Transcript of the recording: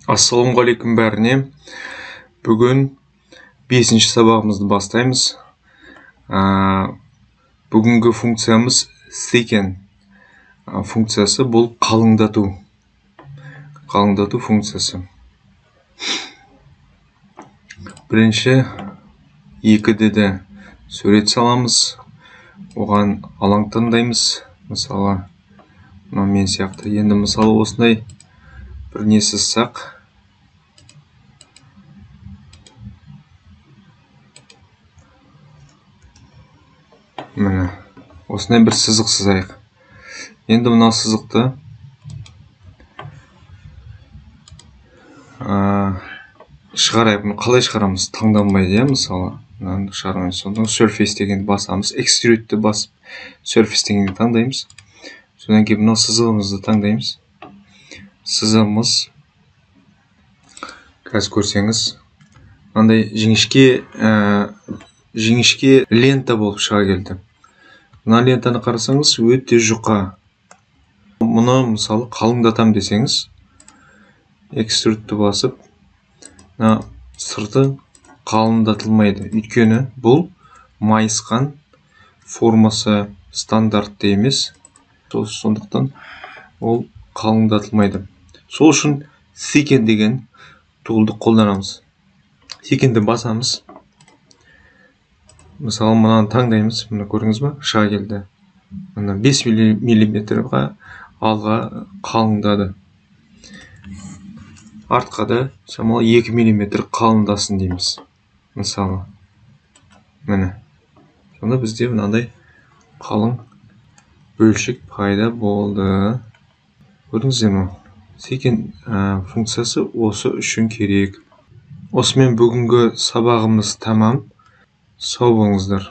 Ассалаумағалейкум бәріне. Бүгін 5-ші сабағымызды бастаймыз. Бүгінгі функциямыз thicken функциясы, бұл қалыңдату функциясы. Бірінші 2D сурет саламыз, оған алаң таңдаймыз. Мысалы, мен сияқты. Енді мысалы осындай бір не сызсақ, міне осындай бір сызық сызайық. Енді мына сызықты шығарайық. Қалай шығарамыз? Таңданбайды, мысалы. Мынаны шығармаймыз. Содан surface дегенді басамыз. Extrude'ді басып, surface дегенді таңдаймыз. Содан кейін мына сызығымызды таңдаймыз. Сызығымыз, қазір көрсеңіз, мынандай жіңішке лента болып шыға келді. Мына лентаны қарасаңыз, өте жұқа. Мұны мысалы қалыңдатам десеңіз, экструдты басып, сырты қалыңдатылмайды. Өйткені бұл майысқан, формасы стандартты емес. Сондықтан ол қалыңдатылмайды. Сол үшін thicken деген тулды қолданамыз. Thickenді басамыз. Мысалы, мұнаны таңдаймыз. Мұны көрдіңіз бе? Шыға келді. Мұны 5 мм-ға алға қалыңдады. Артқа да шамалы 2 мм қалыңдасын дейміз. Мысалы, міне. Сонда бізде мынандай қалың бөлшек пайда болды. Көрдіңіздер ме? Thicken функциясы осы үшін керек. Осымен бүгінгі сабағымыз тамам. Сау болыңыздар.